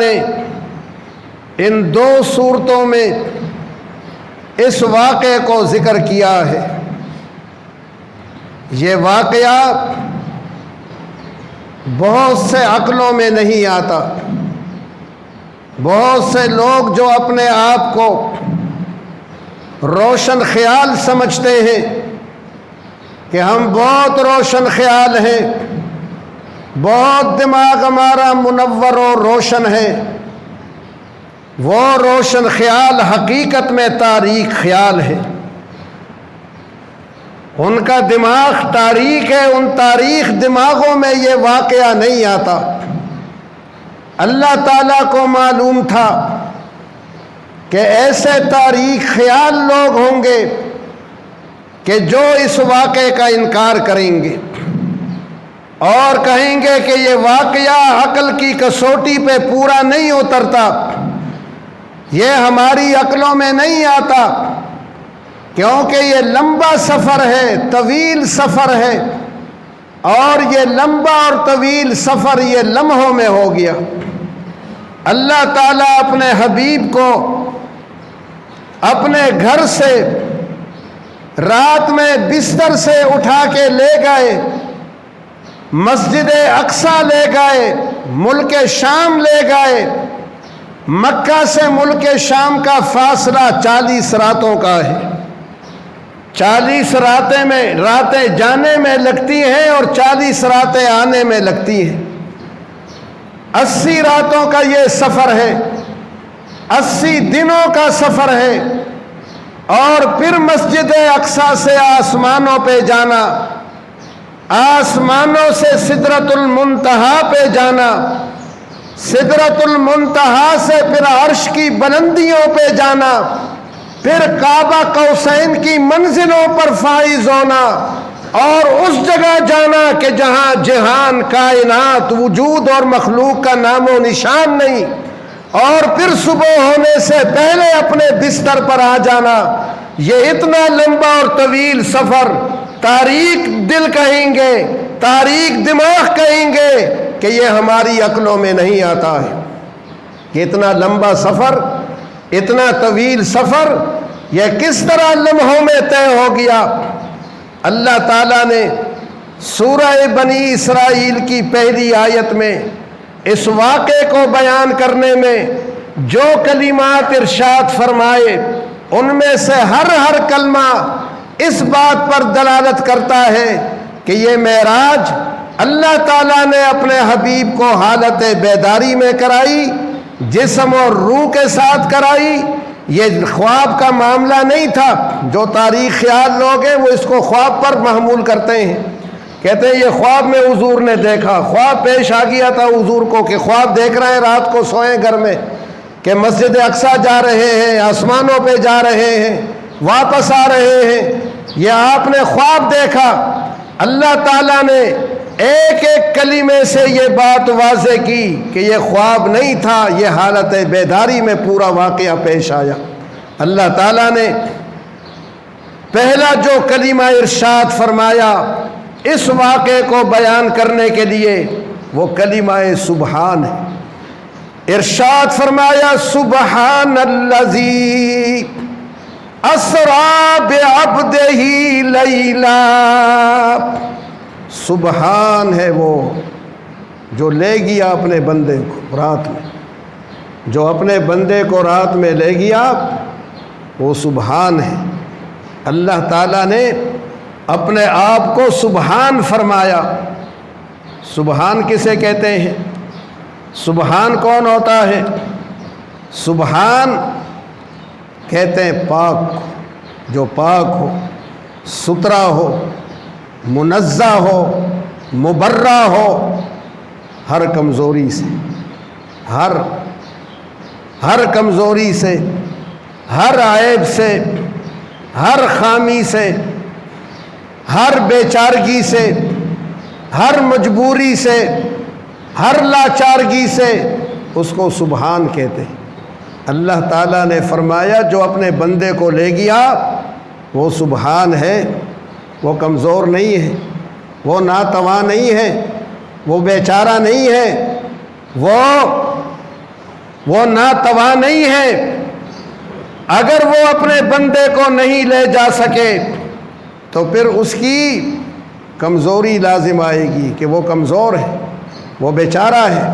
نے ان دو صورتوں میں اس واقعے کو ذکر کیا ہے۔ یہ واقعہ بہت سے عقلوں میں نہیں آتا۔ بہت سے لوگ جو اپنے آپ کو روشن خیال سمجھتے ہیں کہ ہم بہت روشن خیال ہیں، بہت دماغ ہمارا منور و روشن ہے، وہ روشن خیال حقیقت میں تاریک خیال ہے۔ ان کا دماغ تاریک ہے، ان تاریک دماغوں میں یہ واقعہ نہیں آتا۔ اللہ تعالیٰ کو معلوم تھا کہ ایسے تاریک خیال لوگ ہوں گے کہ جو اس واقعے کا انکار کریں گے اور کہیں گے کہ یہ واقعہ عقل کی کسوٹی پہ پورا نہیں اترتا، یہ ہماری عقلوں میں نہیں آتا، کیونکہ یہ لمبا سفر ہے، طویل سفر ہے، اور یہ لمبا اور طویل سفر یہ لمحوں میں ہو گیا۔ اللہ تعالیٰ اپنے حبیب کو اپنے گھر سے رات میں بستر سے اٹھا کے لے گئے، مسجد اقصیٰ لے گئے، ملک شام لے گئے۔ مکہ سے ملک شام کا فاصلہ 40 راتوں کا ہے۔ 40 راتیں جانے میں لگتی ہیں اور 40 راتیں آنے میں لگتی ہیں۔ 80 راتوں کا یہ سفر ہے، 80 دنوں کا سفر ہے، اور پھر مسجد اقصیٰ سے آسمانوں پہ جانا، آسمانوں سے سدرۃ المنتہا پہ جانا، سدرۃ المنتہا سے پھر عرش کی بلندیوں پہ جانا، پھر کعبہ قوسین کی منزلوں پر فائز ہونا، اور اس جگہ جانا کہ جہاں جہان، کائنات، وجود اور مخلوق کا نام و نشان نہیں، اور پھر صبح ہونے سے پہلے اپنے بستر پر آ جانا۔ یہ اتنا لمبا اور طویل سفر تاریک دل کہیں گے، تاریک دماغ کہیں گے کہ یہ ہماری عقلوں میں نہیں آتا ہے کہ اتنا لمبا سفر، اتنا طویل سفر یہ کس طرح لمحوں میں طے ہو گیا۔ اللہ تعالیٰ نے سورہ بنی اسرائیل کی پہلی آیت میں اس واقعے کو بیان کرنے میں جو کلمات ارشاد فرمائے، ان میں سے ہر کلمہ اس بات پر دلالت کرتا ہے کہ یہ معراج اللہ تعالیٰ نے اپنے حبیب کو حالت بیداری میں کرائی، جسم اور روح کے ساتھ کرائی۔ یہ خواب کا معاملہ نہیں تھا۔ جو تاریخ خیال لوگ ہیں وہ اس کو خواب پر محمول کرتے ہیں، کہتے ہیں یہ خواب میں حضور نے دیکھا، خواب پیش آ گیا تھا حضور کو کہ خواب دیکھ رہے ہیں، رات کو سوئیں گھر میں کہ مسجد اقصیٰ جا رہے ہیں، آسمانوں پہ جا رہے ہیں، واپس آ رہے ہیں، یہ آپ نے خواب دیکھا۔ اللہ تعالیٰ نے ایک ایک کلمے سے یہ بات واضح کی کہ یہ خواب نہیں تھا، یہ حالت بیداری میں پورا واقعہ پیش آیا۔ اللہ تعالیٰ نے پہلا جو کلمہ ارشاد فرمایا اس واقعے کو بیان کرنے کے لیے وہ کلمہ سبحان ہے۔ ارشاد فرمایا سبحان الذی اسریٰ بعبدہ لیلا، سبحان ہے وہ جو لے گیا اپنے بندے کو رات میں، جو اپنے بندے کو رات میں لے گیا وہ سبحان ہے۔ اللہ تعالیٰ نے اپنے آپ کو سبحان فرمایا۔ سبحان کسے کہتے ہیں؟ سبحان کون ہوتا ہے؟ سبحان کہتے ہیں پاک، جو پاک ہو، ستھرا ہو، منزہ ہو، مبرہ ہو ہر کمزوری سے، ہر کمزوری سے، ہر عیب سے، ہر خامی سے، ہر بیچارگی سے، ہر مجبوری سے، ہر لاچارگی سے اس کو سبحان کہتے ہیں۔ اللہ تعالیٰ نے فرمایا جو اپنے بندے کو لے گیا وہ سبحان ہے، وہ کمزور نہیں ہے، وہ ناتواں نہیں ہے، وہ بیچارہ نہیں ہے، وہ وہ ناتوا نہیں ہے. اگر وہ اپنے بندے کو نہیں لے جا سکے تو پھر اس کی کمزوری لازم آئے گی کہ وہ کمزور ہے، وہ بیچارہ ہے.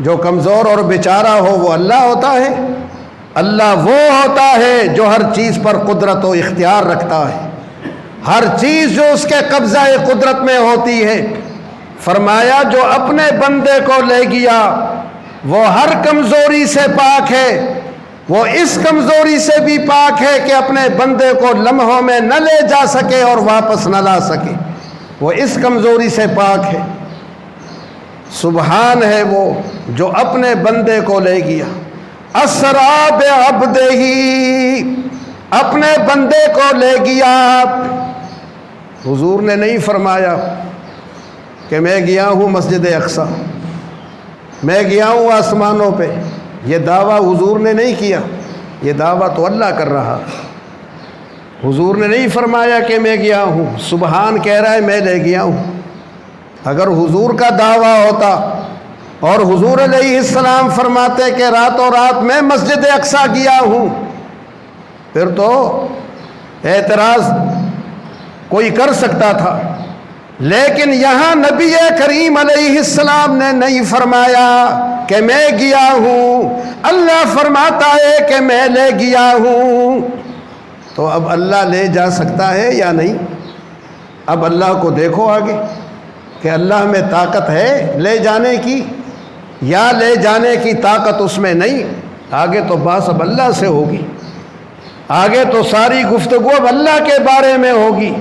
جو کمزور اور بیچارہ ہو وہ اللہ ہوتا ہے. اللہ وہ ہوتا ہے جو ہر چیز پر قدرت و اختیار رکھتا ہے، ہر چیز جو اس کے قبضہ قدرت میں ہوتی ہے. فرمایا جو اپنے بندے کو لے گیا وہ ہر کمزوری سے پاک ہے. وہ اس کمزوری سے بھی پاک ہے کہ اپنے بندے کو لمحوں میں نہ لے جا سکے اور واپس نہ لا سکے. وہ اس کمزوری سے پاک ہے. سبحان ہے وہ جو اپنے بندے کو لے گیا. اسرا بعبدہ، اپنے بندے کو لے گیا. حضور نے نہیں فرمایا کہ میں گیا ہوں مسجد اقصیٰ، میں گیا ہوں آسمانوں پہ. یہ دعویٰ حضور نے نہیں کیا، یہ دعویٰ تو اللہ کر رہا. حضور نے نہیں فرمایا کہ میں گیا ہوں، سبحان کہہ رہا ہے میں لے گیا ہوں. اگر حضور کا دعویٰ ہوتا اور حضور علیہ السلام فرماتے کہ راتوں رات میں مسجد اقصیٰ گیا ہوں، پھر تو اعتراض کوئی کر سکتا تھا. لیکن یہاں نبی کریم علیہ السلام نے نہیں فرمایا کہ میں گیا ہوں، اللہ فرماتا ہے کہ میں لے گیا ہوں. تو اب اللہ لے جا سکتا ہے یا نہیں؟ اب اللہ کو دیکھو آگے کہ اللہ میں طاقت ہے لے جانے کی یا لے جانے کی طاقت اس میں نہیں. آگے تو بات اب اللہ سے ہوگی، آگے تو ساری گفتگو اب اللہ کے بارے میں ہوگی.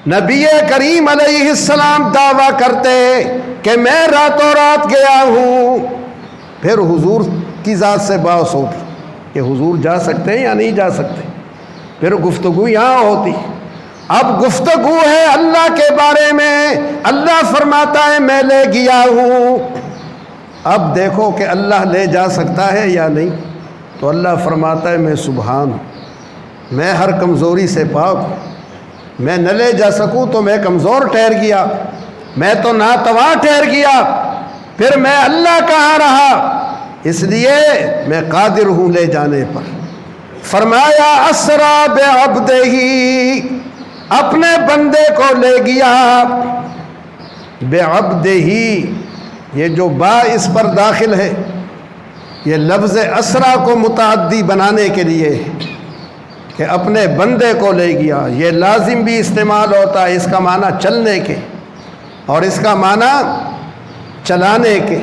نبی کریم علیہ السلام دعویٰ کرتے کہ میں راتوں رات گیا ہوں، پھر حضور کی ذات سے بحث ہوتی کہ حضور جا سکتے ہیں یا نہیں جا سکتے. پھر گفتگو یہاں ہوتی. اب گفتگو ہے اللہ کے بارے میں. اللہ فرماتا ہے میں لے گیا ہوں. اب دیکھو کہ اللہ لے جا سکتا ہے یا نہیں. تو اللہ فرماتا ہے میں سبحان ہوں، میں ہر کمزوری سے پاک ہوں. میں نہ لے جا سکوں تو میں کمزور ٹھہر گیا، میں تو ناتوا ٹھہر گیا، پھر میں اللہ کہاں رہا. اس لیے میں قادر ہوں لے جانے پر. فرمایا اسرا بعبدہ، اپنے بندے کو لے گیا. بعبدہ، یہ جو با اس پر داخل ہے یہ لفظ اسرا کو متعدی بنانے کے لیے ہے کہ اپنے بندے کو لے گیا. یہ لازم بھی استعمال ہوتا ہے، اس کا معنی چلنے کے اور اس کا معنی چلانے کے.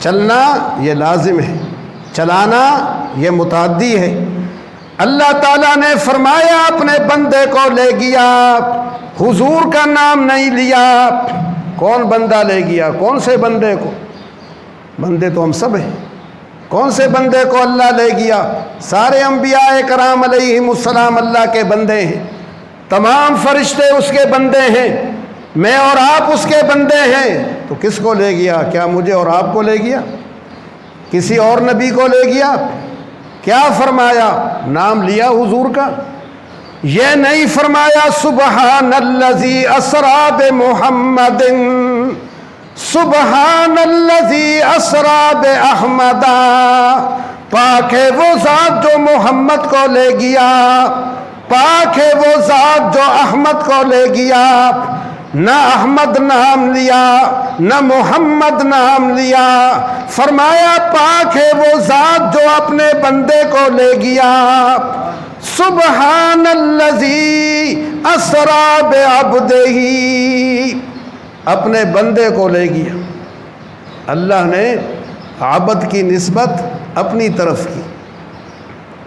چلنا یہ لازم ہے، چلانا یہ متعدی ہے. اللہ تعالیٰ نے فرمایا اپنے بندے کو لے گیا. حضور کا نام نہیں لیا. کون بندہ لے گیا؟ کون سے بندے کو؟ بندے تو ہم سب ہیں. کون سے بندے کو اللہ لے گیا؟ سارے انبیاء کرام علیہم السلام اللہ کے بندے ہیں، تمام فرشتے اس کے بندے ہیں، میں اور آپ اس کے بندے ہیں. تو کس کو لے گیا؟ کیا مجھے اور آپ کو لے گیا؟ کسی اور نبی کو لے گیا؟ کیا فرمایا؟ نام لیا حضور کا. یہ نہیں فرمایا سبحان الذی اسریٰ بمحمد، سبحان الذی اسریٰ باحمد. پاک ہے وہ ذات جو محمد کو لے گیا، پاک ہے وہ ذات جو احمد کو لے گیا. نہ احمد نام لیا نہ محمد نام لیا. فرمایا پاک ہے وہ ذات جو اپنے بندے کو لے گیا. سبحان الذی اسریٰ بعبدہ، اپنے بندے کو لے گیا. اللہ نے عبد کی نسبت اپنی طرف کی،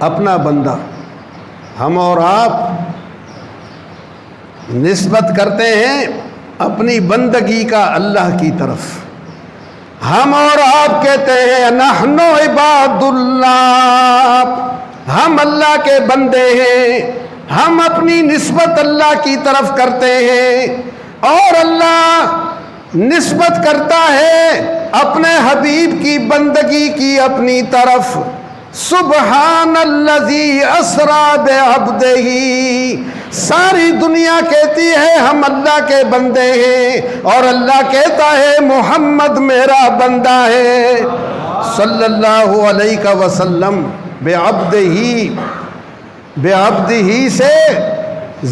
اپنا بندہ. ہم اور آپ نسبت کرتے ہیں اپنی بندگی کا اللہ کی طرف. ہم اور آپ کہتے ہیں نحن عباد اللہ، ہم اللہ کے بندے ہیں. ہم اپنی نسبت اللہ کی طرف کرتے ہیں اور اللہ نسبت کرتا ہے اپنے حبیب کی بندگی کی اپنی طرف. سبحان الذی اسریٰ بعبدہ. ساری دنیا کہتی ہے ہم اللہ کے بندے ہیں اور اللہ کہتا ہے محمد میرا بندہ ہے. صلی اللہ علیہ وسلم بعبدہ سے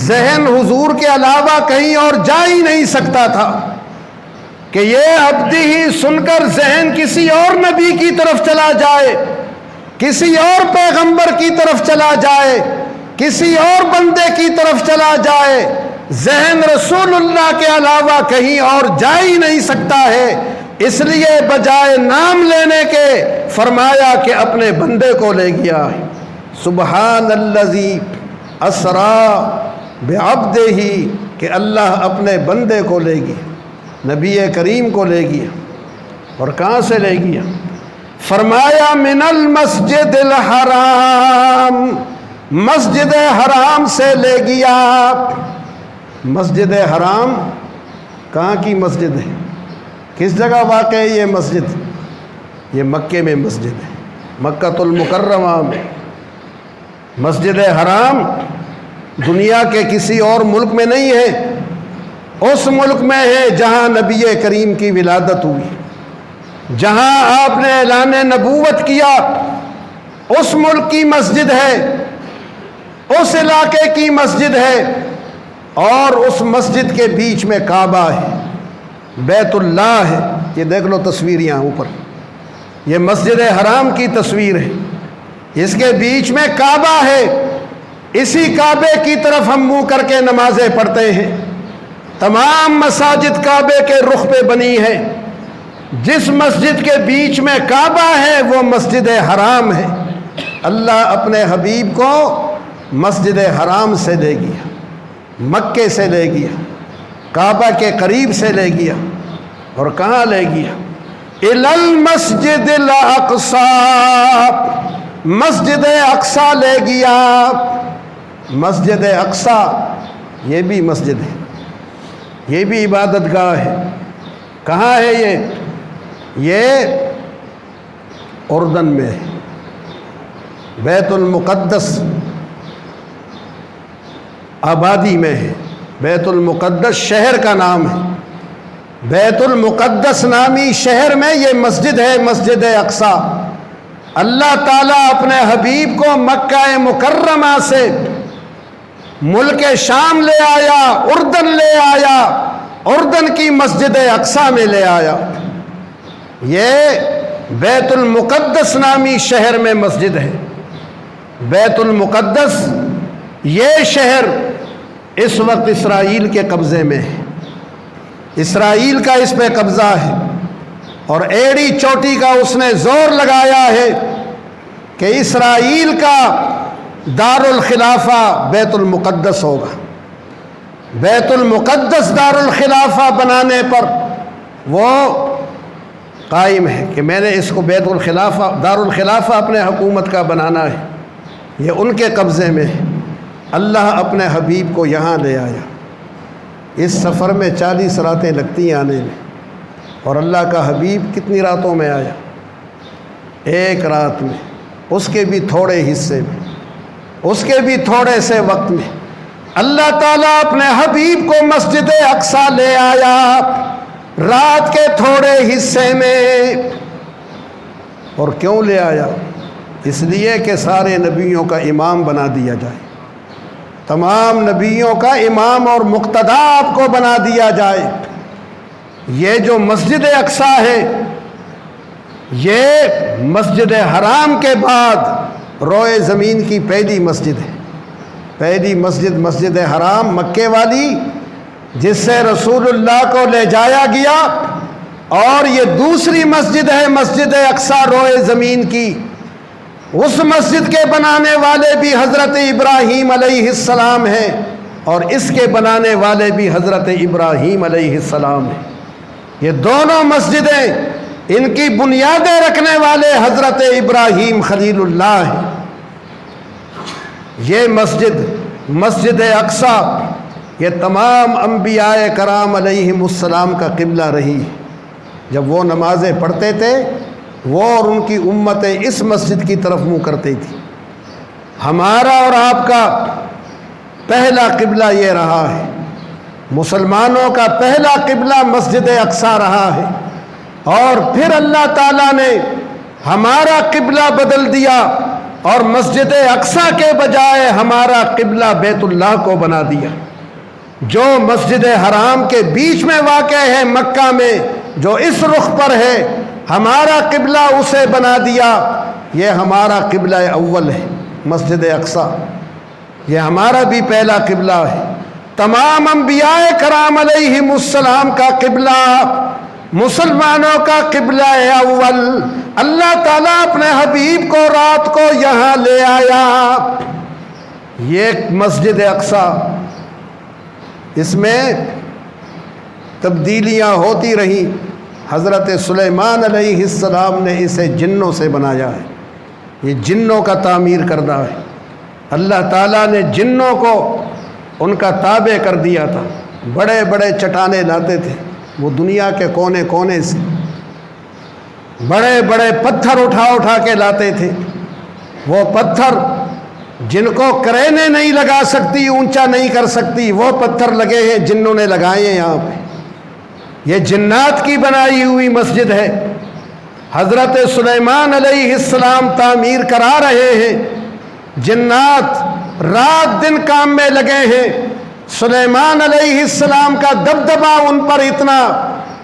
ذہن حضور کے علاوہ کہیں اور جا ہی نہیں سکتا تھا کہ یہ عبدہ سن کر ذہن کسی اور نبی کی طرف چلا جائے، کسی اور پیغمبر کی طرف چلا جائے، کسی اور بندے کی طرف چلا جائے، ذہن رسول اللہ کے علاوہ کہیں اور جا ہی نہیں سکتا ہے۔ اس لیے بجائے نام لینے کے فرمایا کہ اپنے بندے کو لے گیا۔ سبحان الذی اسرا بعبدہ، کہ اللہ اپنے بندے کو لے گیا، نبی کریم کو لے گیا۔ اور کہاں سے لے گیا؟ فرمایا من المسجد الحرام، مسجد حرام سے لے گیا۔ مسجد حرام کہاں کی مسجد ہے؟ کس جگہ واقع ہے یہ مسجد؟ یہ مکے میں مسجد ہے، مکہ المکرمہ میں۔ مسجد حرام دنیا کے کسی اور ملک میں نہیں ہے، اس ملک میں ہے جہاں نبی کریم کی ولادت ہوئی، جہاں آپ نے اعلان نبوت کیا، اس ملک کی مسجد ہے، اس علاقے کی مسجد ہے، اور اس مسجد کے بیچ میں کعبہ ہے، بیت اللہ ہے۔ یہ دیکھ لو تصویر یہاں اوپر، یہ مسجد حرام کی تصویر ہے، اس کے بیچ میں کعبہ ہے۔ اسی کعبے کی طرف ہم منہ کر کے نمازیں پڑھتے ہیں۔ تمام مساجد کعبے کے رخ پہ بنی ہے، جس مسجد کے بیچ میں کعبہ ہے وہ مسجد حرام ہے۔ اللہ اپنے حبیب کو مسجد حرام سے لے گیا، مکے سے لے گیا، کعبہ کے قریب سے لے گیا، اور کہاں لے گیا؟ الی المسجد الاقصی، مسجد اقصی لے گیا۔ مسجد اقصی یہ بھی مسجد ہے، یہ بھی عبادت گاہ ہے۔ کہاں ہے یہ اردن میں ہے، بیت المقدس آبادی میں ہے۔ بیت المقدس شہر کا نام ہے، بیت المقدس نامی شہر میں یہ مسجد ہے، مسجد اقصی۔ اللہ تعالیٰ اپنے حبیب کو مکہ مکرمہ سے ملک شام لے آیا، اردن لے آیا، اردن کی مسجد اقصی میں لے آیا۔ یہ بیت المقدس نامی شہر میں مسجد ہے۔ بیت المقدس یہ شہر اس وقت اسرائیل کے قبضے میں ہے، اسرائیل کا اس پہ قبضہ ہے، اور ایڑی چوٹی کا اس نے زور لگایا ہے کہ اسرائیل کا دار الخلافہ بیت المقدس ہوگا۔ بیت المقدس دار الخلافہ بنانے پر وہ قائم ہے کہ میں نے اس کو بیت الخلافہ دار الخلافہ اپنے حکومت کا بنانا ہے، یہ ان کے قبضے میں ہے۔ اللہ اپنے حبیب کو یہاں لے آیا۔ اس سفر میں 40 راتیں لگتی ہیں آنے میں، اور اللہ کا حبیب کتنی راتوں میں آیا؟ ایک رات میں، اس کے بھی تھوڑے حصے میں، اس کے بھی تھوڑے سے وقت میں اللہ تعالیٰ اپنے حبیب کو مسجد اقصی لے آیا، رات کے تھوڑے حصے میں۔ اور کیوں لے آیا؟ اس لیے کہ سارے نبیوں کا امام بنا دیا جائے، تمام نبیوں کا امام اور مقتدا آپ کو بنا دیا جائے۔ یہ جو مسجد اقصی ہے، یہ مسجد حرام کے بعد روئے زمین کی پہلی مسجد ہے۔ پہلی مسجد مسجد حرام مکے والی، جس سے رسول اللہ کو لے جایا گیا، اور یہ دوسری مسجد ہے مسجد اقصی روئے زمین کی۔ اس مسجد کے بنانے والے بھی حضرت ابراہیم علیہ السلام ہیں، اور اس کے بنانے والے بھی حضرت ابراہیم علیہ السلام ہیں۔ یہ دونوں مسجدیں، ان کی بنیادیں رکھنے والے حضرت ابراہیم خلیل اللہ ہیں۔ یہ مسجد اقصی، یہ تمام انبیاء کرام علیہم السلام کا قبلہ رہی۔ جب وہ نمازیں پڑھتے تھے، وہ اور ان کی امتیں اس مسجد کی طرف منہ کرتی تھی۔ ہمارا اور آپ کا پہلا قبلہ یہ رہا ہے، مسلمانوں کا پہلا قبلہ مسجد اقصی رہا ہے، اور پھر اللہ تعالیٰ نے ہمارا قبلہ بدل دیا اور مسجد اقصی کے بجائے ہمارا قبلہ بیت اللہ کو بنا دیا، جو مسجد حرام کے بیچ میں واقع ہے مکہ میں، جو اس رخ پر ہے، ہمارا قبلہ اسے بنا دیا۔ یہ ہمارا قبلہ اول ہے مسجد اقصی، یہ ہمارا بھی پہلا قبلہ ہے۔ تمام انبیاء کرام علیہم السلام کا قبلہ، مسلمانوں کا قبلہ اول۔ اللہ تعالیٰ اپنے حبیب کو رات کو یہاں لے آیا، یہ مسجد اقصی، اس میں تبدیلیاں ہوتی رہیں۔ حضرت سلیمان علیہ السلام نے اسے جنوں سے بنایا ہے، یہ جنوں کا تعمیر کردہ ہے۔ اللہ تعالیٰ نے جنوں کو ان کا تابع کر دیا تھا، بڑے بڑے چٹانیں لاتے تھے وہ دنیا کے کونے کونے سے، بڑے بڑے پتھر اٹھا اٹھا کے لاتے تھے۔ وہ پتھر جن کو کرینیں نہیں لگا سکتی، اونچا نہیں کر سکتی، وہ پتھر لگے ہیں، جنوں نے لگائے ہیں یہاں پہ۔ یہ جنات کی بنائی ہوئی مسجد ہے۔ حضرت سلیمان علیہ السلام تعمیر کرا رہے ہیں، جنات رات دن کام میں لگے ہیں۔ سلیمان علیہ السلام کا دبدبا ان پر اتنا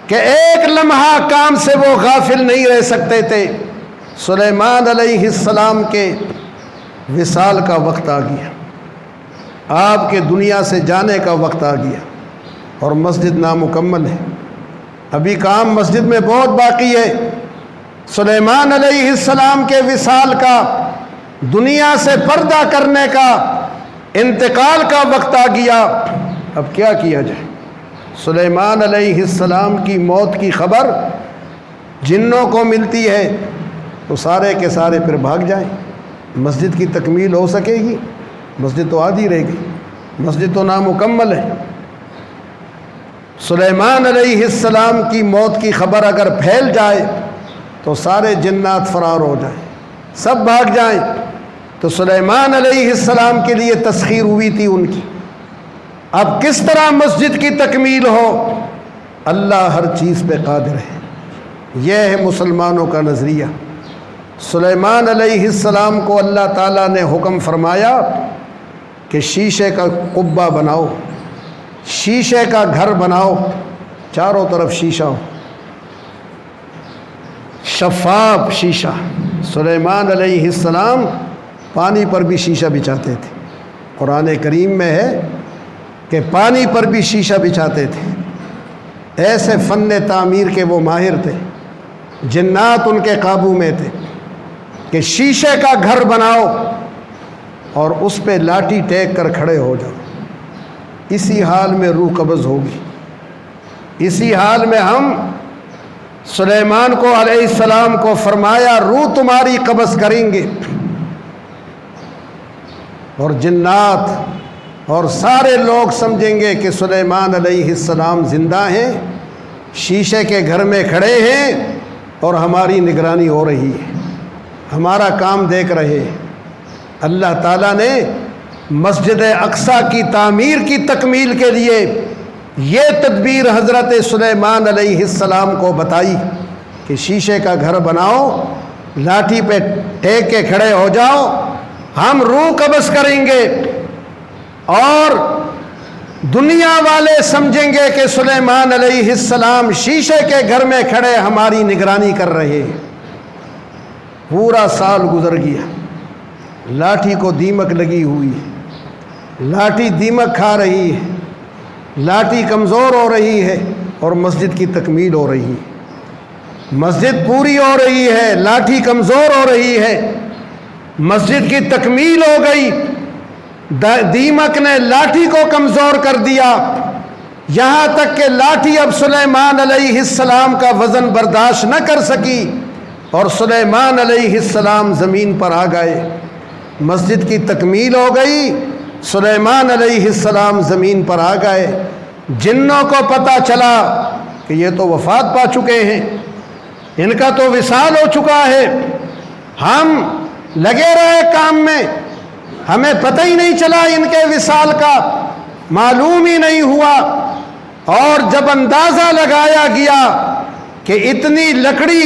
کہ ایک لمحہ کام سے وہ غافل نہیں رہ سکتے تھے۔ سلیمان علیہ السلام کے وصال کا وقت آ گیا، آپ کے دنیا سے جانے کا وقت آ گیا، اور مسجد نامکمل ہے، ابھی کام مسجد میں بہت باقی ہے۔ سلیمان علیہ السلام کے وصال کا، دنیا سے پردہ کرنے کا، انتقال کا وقت آ گیا۔ اب کیا کیا جائے؟ سلیمان علیہ السلام کی موت کی خبر جنوں کو ملتی ہے تو سارے کے سارے پھر بھاگ جائیں۔ مسجد کی تکمیل ہو سکے گی؟ مسجد تو آدھی رہ گئی، مسجد تو نامکمل ہے۔ سلیمان علیہ السلام کی موت کی خبر اگر پھیل جائے تو سارے جنات فرار ہو جائیں، سب بھاگ جائیں۔ تو سلیمان علیہ السلام کے لیے تسخیر ہوئی تھی ان کی، اب کس طرح مسجد کی تکمیل ہو؟ اللہ ہر چیز پہ قادر ہے، یہ ہے مسلمانوں کا نظریہ۔ سلیمان علیہ السلام کو اللہ تعالیٰ نے حکم فرمایا کہ شیشے کا قبہ بناؤ، شیشے کا گھر بناؤ، چاروں طرف شیشہ ہو، شفاف شیشہ۔ سلیمان علیہ السلام پانی پر بھی شیشہ بچھاتے تھے، قرآن کریم میں ہے کہ پانی پر بھی شیشہ بچھاتے تھے۔ ایسے فن تعمیر کے وہ ماہر تھے، جنات ان کے قابو میں تھے کہ شیشے کا گھر بناؤ اور اس پہ لاٹھی ٹیک کر کھڑے ہو جاؤ، اسی حال میں روح قبض ہوگی۔ اسی حال میں ہم سلیمان کو علیہ السلام کو فرمایا روح تمہاری قبض کریں گے، اور جنات اور سارے لوگ سمجھیں گے کہ سلیمان علیہ السلام زندہ ہیں، شیشے کے گھر میں کھڑے ہیں اور ہماری نگرانی ہو رہی ہے، ہمارا کام دیکھ رہے ہیں۔ اللہ تعالیٰ نے مسجد اقصی کی تعمیر کی تکمیل کے لیے یہ تدبیر حضرت سلیمان علیہ السلام کو بتائی کہ شیشے کا گھر بناؤ، لاٹھی پہ ٹیک کے کھڑے ہو جاؤ، ہم روح قبض کریں گے اور دنیا والے سمجھیں گے کہ سلیمان علیہ السلام شیشے کے گھر میں کھڑے ہماری نگرانی کر رہے ہیں۔ پورا سال گزر گیا، لاٹھی کو دیمک لگی ہوئی ہے، لاٹھی دیمک کھا رہی ہے، لاٹھی کمزور ہو رہی ہے اور مسجد کی تکمیل ہو رہی ہے۔ مسجد پوری ہو رہی ہے، لاٹھی کمزور ہو رہی ہے، مسجد کی تکمیل ہو گئی، دیمک نے لاٹھی کو کمزور کر دیا، یہاں تک کہ لاٹھی اب سلیمان علیہ السلام کا وزن برداشت نہ کر سکی اور سلیمان علیہ السلام زمین پر آ گئے۔ مسجد کی تکمیل ہو گئی، سلیمان علیہ السلام زمین پر آ گئے۔ جنوں کو پتہ چلا کہ یہ تو وفات پا چکے ہیں، ان کا تو وصال ہو چکا ہے، ہم لگے رہے کام میں، ہمیں پتہ ہی نہیں چلا ان کے وصال کا، معلوم ہی نہیں ہوا۔ اور جب اندازہ لگایا گیا کہ اتنی لکڑی